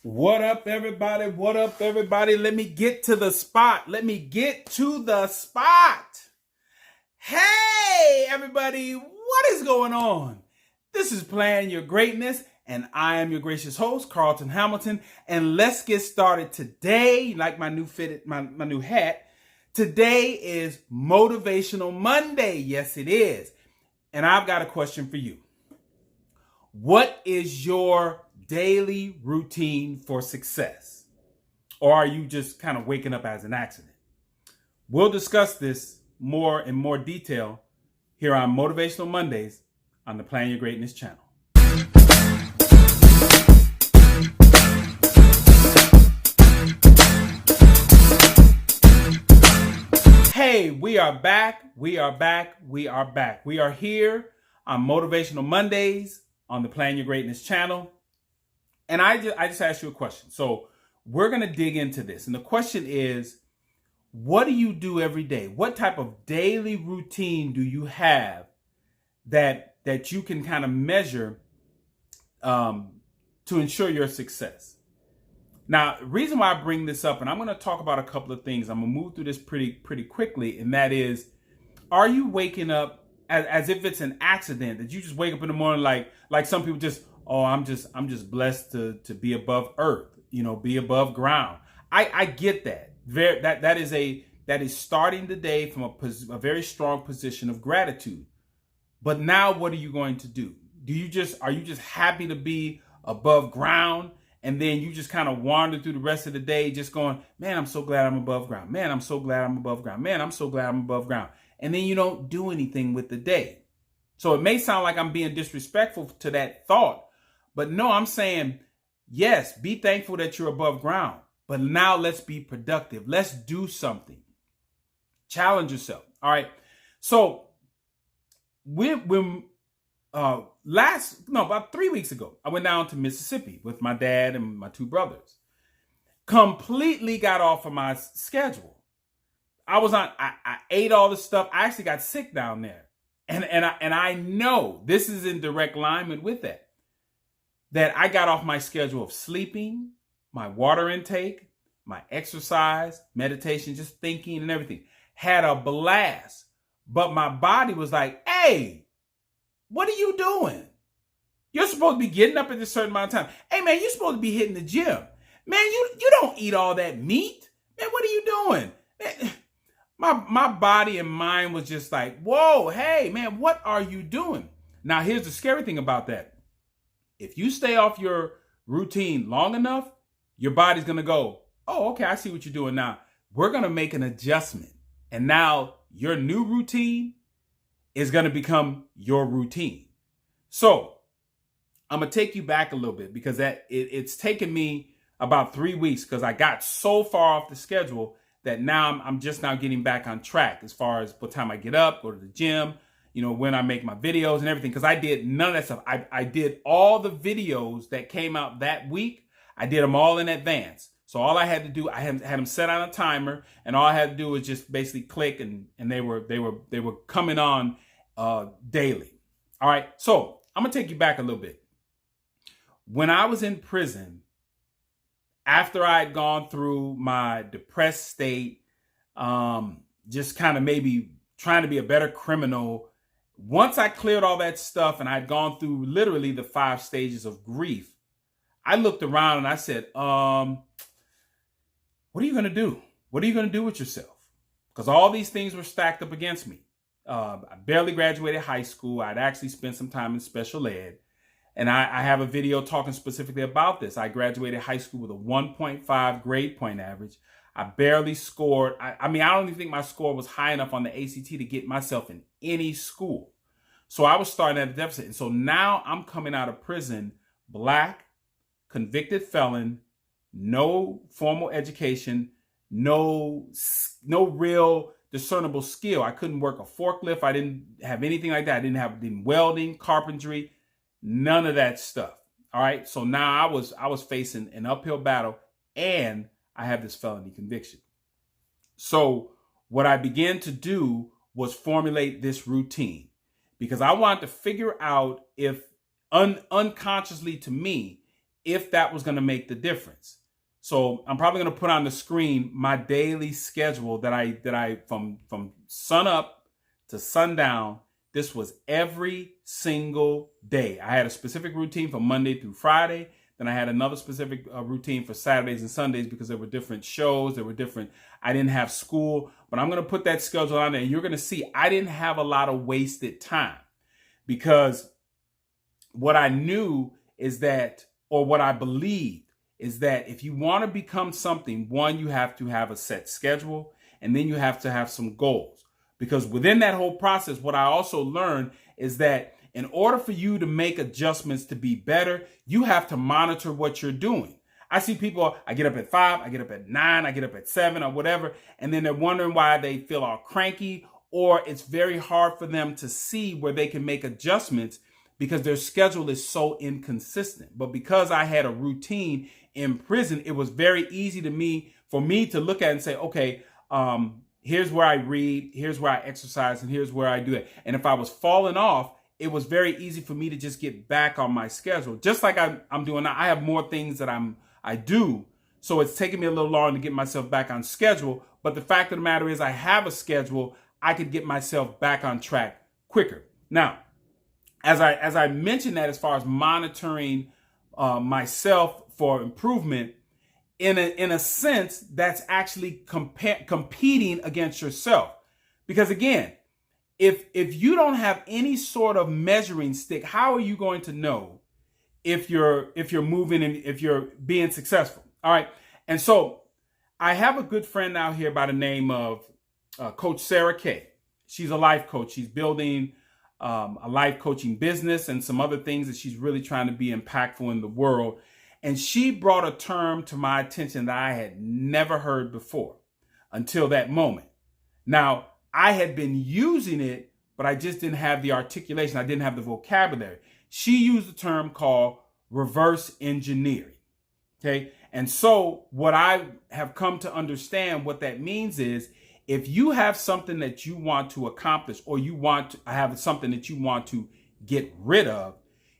What up, everybody? What up, everybody? Let me get to the spot. Hey, everybody, what is going on? This is Plan Your Greatness, and I am your gracious host, Carlton Hamilton. And let's get started today. Like my new hat. Today is Motivational Monday. Yes, it is. And I've got a question for you. What is your daily routine for success? Or are you just kind of waking up as an accident? We'll discuss this in more detail here on Motivational Mondays on the Plan Your Greatness channel. Hey, we are back. We are here on Motivational Mondays on the Plan Your Greatness channel. And I just asked you a question. So we're going to dig into this. And the question is, what do you do every day? What type of daily routine do you have that you can kind of measure to ensure your success? Now, the reason why I bring this up, and I'm going to talk about a couple of things. I'm going to move through this pretty quickly. And that is, are you waking up as if it's an accident, that you just wake up in the morning like some people just, oh, I'm just blessed to be above earth, be above ground. I get that. That is starting the day from a very strong position of gratitude. But now what are you going to do? Are you just happy to be above ground, and then you just kind of wander through the rest of the day just going, man, I'm so glad I'm above ground. Man, I'm so glad I'm above ground. Man, I'm so glad I'm above ground. And then you don't do anything with the day. So it may sound like I'm being disrespectful to that thought, but no, I'm saying, yes, be thankful that you're above ground, but now let's be productive. Let's do something. Challenge yourself. All right. So about 3 weeks ago, I went down to Mississippi with my dad and my two brothers. Completely got off of my schedule. I ate all the stuff. I actually got sick down there. And I know this is in direct alignment with that I got off my schedule of sleeping, my water intake, my exercise, meditation, just thinking and everything. Had a blast. But my body was like, hey, what are you doing? You're supposed to be getting up at a certain amount of time. Hey, man, you're supposed to be hitting the gym. Man, you don't eat all that meat. Man, what are you doing? Man, my body and mind was just like, whoa, hey, man, what are you doing? Now, here's the scary thing about that. If you stay off your routine long enough, your body's going to go, oh, okay, I see what you're doing now. We're going to make an adjustment. And now your new routine is going to become your routine. So I'm going to take you back a little bit because it's taken me about 3 weeks because I got so far off the schedule that now I'm just now getting back on track as far as what time I get up, go to the gym, when I make my videos and everything, because I did none of that stuff. I did all the videos that came out that week. I did them all in advance. So all I had to do, I had them set on a timer, and all I had to do was just basically click, and they were coming on daily. All right. So I'm gonna take you back a little bit. When I was in prison, after I had gone through my depressed state, just kind of maybe trying to be a better criminal, once I cleared all that stuff and I'd gone through literally the 5 stages of grief, I looked around and I said, what are you going to do? What are you going to do with yourself? Because all these things were stacked up against me. I barely graduated high school. I'd actually spent some time in special ed. And I have a video talking specifically about this. I graduated high school with a 1.5 grade point average. I barely scored. I don't even think my score was high enough on the ACT to get myself in any school. So I was starting at a deficit. And so now I'm coming out of prison, Black, convicted felon, no formal education, no real discernible skill. I couldn't work a forklift. I didn't have anything like that. I didn't have welding, carpentry, none of that stuff. All right. So now I was facing an uphill battle, and I have this felony conviction. So what I began to do was formulate this routine, because I wanted to figure out if unconsciously to me, if that was going to make the difference. So I'm probably going to put on the screen my daily schedule that I from sun up to sundown. This was every single day. I had a specific routine from Monday through Friday. Then I had another specific routine for Saturdays and Sundays because there were different shows. There were different, I didn't have school, but I'm going to put that schedule on there. And you're going to see I didn't have a lot of wasted time, because what I knew is that, or what I believed is that if you want to become something, one, you have to have a set schedule, and then you have to have some goals. Because within that whole process, what I also learned is that in order for you to make adjustments to be better, you have to monitor what you're doing. I see people, I get up at 5, I get up at 9, I get up at 7 or whatever, and then they're wondering why they feel all cranky, or it's very hard for them to see where they can make adjustments because their schedule is so inconsistent. But because I had a routine in prison, it was very easy for me to look at and say, okay, here's where I read, here's where I exercise, and here's where I do it. And if I was falling off, it was very easy for me to just get back on my schedule. Just like I'm doing now. I have more things that I do. So it's taking me a little longer to get myself back on schedule. But the fact of the matter is I have a schedule. I could get myself back on track quicker. Now, as I mentioned that, as far as monitoring myself for improvement, in a sense, that's actually competing against yourself. Because again, if you don't have any sort of measuring stick, how are you going to know if you're moving and if you're being successful? All right. And so I have a good friend out here by the name of Coach Sarah Kay. She's a life coach. She's building a life coaching business and some other things that she's really trying to be impactful in the world. And she brought a term to my attention that I had never heard before until that moment. Now, I had been using it, but I just didn't have the articulation. I didn't have the vocabulary. She used a term called reverse engineering. Okay. And so what I have come to understand what that means is, if you have something that you want to accomplish, or you want to have something that you want to get rid of,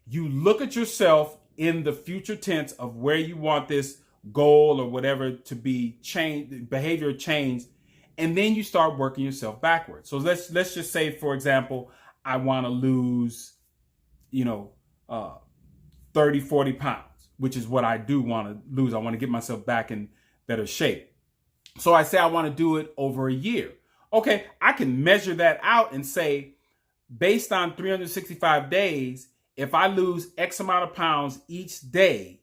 you look at yourself in the future tense of where you want this goal or whatever to be changed, behavior changed, and then you start working yourself backwards. So let's just say, for example, I want to lose, 30, 40 pounds, which is what I do want to lose. I want to get myself back in better shape. So I say I want to do it over a year. Okay, I can measure that out and say, based on 365 days, if I lose X amount of pounds each day,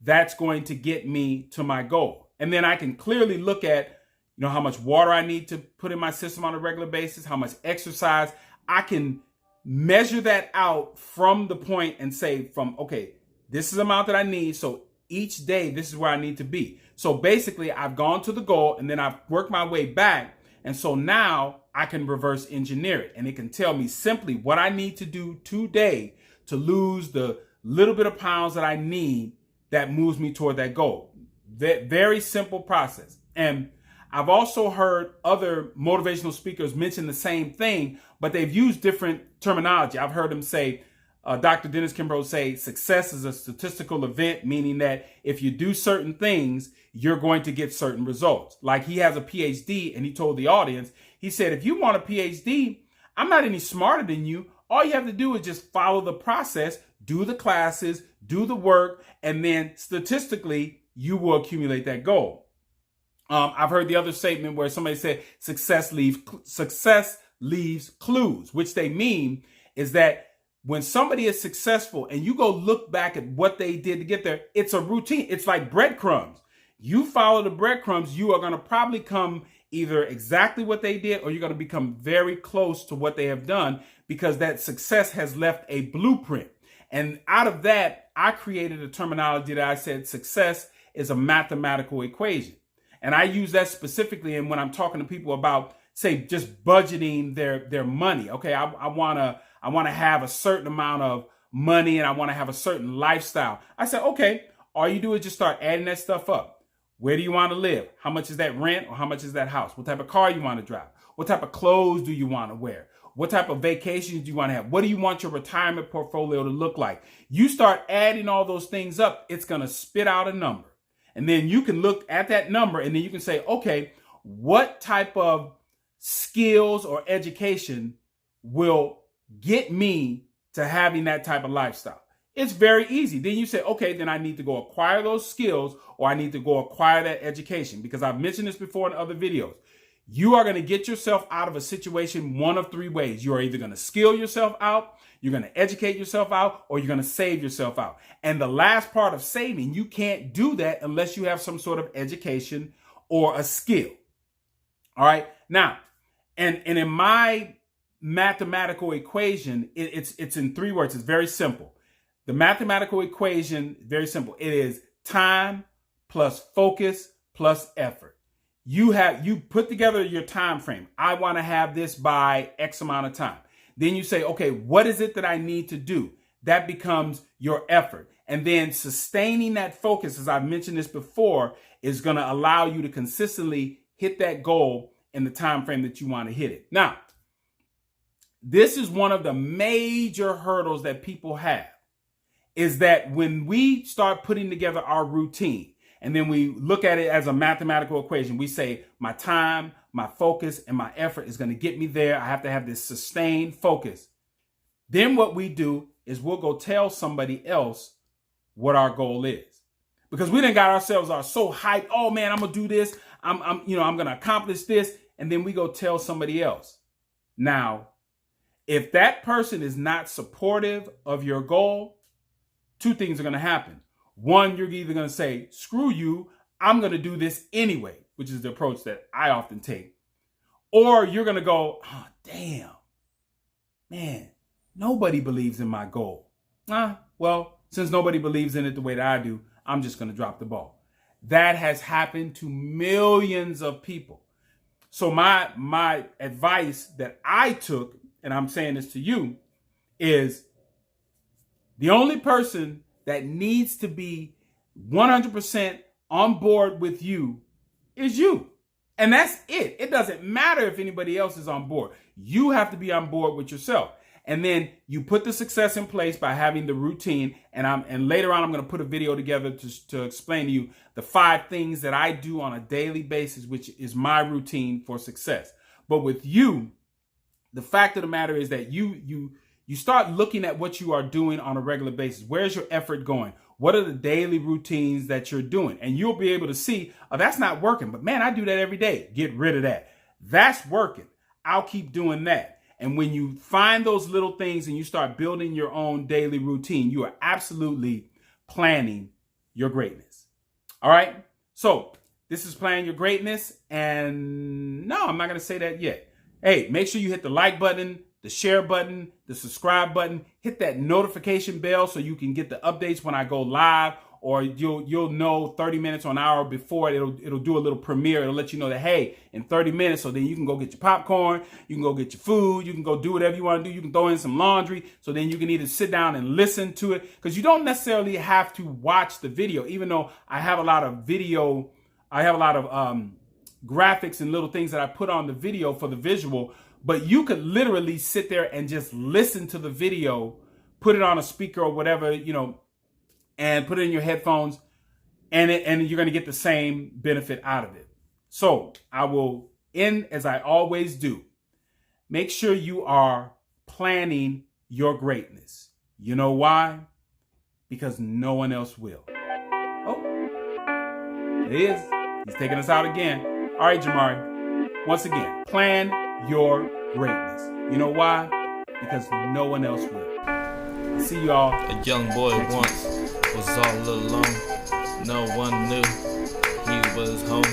that's going to get me to my goal. And then I can clearly look at, how much water I need to put in my system on a regular basis, how much exercise. I can measure that out from the point and say okay, this is the amount that I need. So each day, this is where I need to be. So basically, I've gone to the goal and then I've worked my way back. And so now I can reverse engineer it. And it can tell me simply what I need to do today to lose the little bit of pounds that I need that moves me toward that goal. Very simple process. And I've also heard other motivational speakers mention the same thing, but they've used different terminology. I've heard them say, Dr. Dennis Kimbrough say, success is a statistical event, meaning that if you do certain things, you're going to get certain results. Like he has a PhD, and he told the audience, he said, if you want a PhD, I'm not any smarter than you. All you have to do is just follow the process, do the classes, do the work, and then statistically, you will accumulate that goal. I've heard the other statement where somebody said success leaves clues, which they mean is that when somebody is successful and you go look back at what they did to get there, it's a routine. It's like breadcrumbs. You follow the breadcrumbs, you are going to probably come either exactly what they did, or you're going to become very close to what they have done, because that success has left a blueprint. And out of that, I created a terminology that I said success is a mathematical equation. And I use that specifically in when I'm talking to people about, say, just budgeting their money. Okay, I want to have a certain amount of money and I want to have a certain lifestyle. I said, okay, all you do is just start adding that stuff up. Where do you want to live? How much is that rent, or how much is that house? What type of car you want to drive? What type of clothes do you want to wear? What type of vacations do you want to have? What do you want your retirement portfolio to look like? You start adding all those things up, it's going to spit out a number. And then you can look at that number and then you can say, okay, what type of skills or education will get me to having that type of lifestyle? It's very easy. Then you say, okay, then I need to go acquire those skills, or I need to go acquire that education, because I've mentioned this before in other videos. You are going to get yourself out of a situation one of three ways. You are either going to skill yourself out, you're going to educate yourself out, or you're going to save yourself out. And the last part of saving, you can't do that unless you have some sort of education or a skill. All right. Now, and in my mathematical equation, it's in three words. It's very simple. The mathematical equation, very simple. It is time plus focus plus effort. You put together your time frame. I want to have this by X amount of time. Then you say, okay, what is it that I need to do? That becomes your effort. And then sustaining that focus, as I've mentioned this before, is going to allow you to consistently hit that goal in the time frame that you want to hit it. Now, this is one of the major hurdles that people have, is that when we start putting together our routine, and then we look at it as a mathematical equation, we say my time, my focus, and my effort is going to get me there. I have to have this sustained focus. Then what we do is we'll go tell somebody else what our goal is, because we done got ourselves so hyped. Oh man, I'm gonna do this. I'm gonna accomplish this, and then we go tell somebody else. Now, if that person is not supportive of your goal, two things are gonna happen. One, you're either going to say, screw you, I'm going to do this anyway, which is the approach that I often take. Or you're going to go, oh, damn, man, nobody believes in my goal. Well, since nobody believes in it the way that I do, I'm just going to drop the ball. That has happened to millions of people. So my advice that I took, and I'm saying this to you, is the only person that needs to be 100% on board with you is you. And that's it. It doesn't matter if anybody else is on board. You have to be on board with yourself. And then you put the success in place by having the routine. And later on, I'm going to put a video together to explain to you the 5 things that I do on a daily basis, which is my routine for success. But with you, the fact of the matter is that you start looking at what you are doing on a regular basis. Where's your effort going? What are the daily routines that you're doing? And you'll be able to see, oh, that's not working, but man, I do that every day. Get rid of that. That's working. I'll keep doing that. And when you find those little things and you start building your own daily routine, you are absolutely planning your greatness. All right. So this is Plan Your Greatness. And no, I'm not going to say that yet. Hey, make sure you hit the like button, the share button, the subscribe button, hit that notification bell so you can get the updates when I go live, or you'll know 30 minutes or an hour before. It'll do a little premiere. It'll let you know that, hey, in 30 minutes, so then you can go get your popcorn, you can go get your food, you can go do whatever you want to do. You can throw in some laundry, so then you can either sit down and listen to it, because you don't necessarily have to watch the video, even though I have a lot of video, I have a lot of graphics and little things that I put on the video for the visual. But you could literally sit there and just listen to the video, put it on a speaker or whatever, and put it in your headphones, and you're going to get the same benefit out of it. So I will end as I always do. Make sure you are planning your greatness. You know why? Because no one else will. Oh, it is. He's taking us out again. All right, Jamari. Once again, plan your greatness. You know why? Because no one else will. I'll see y'all. A young boy once was all alone. No one knew he was home.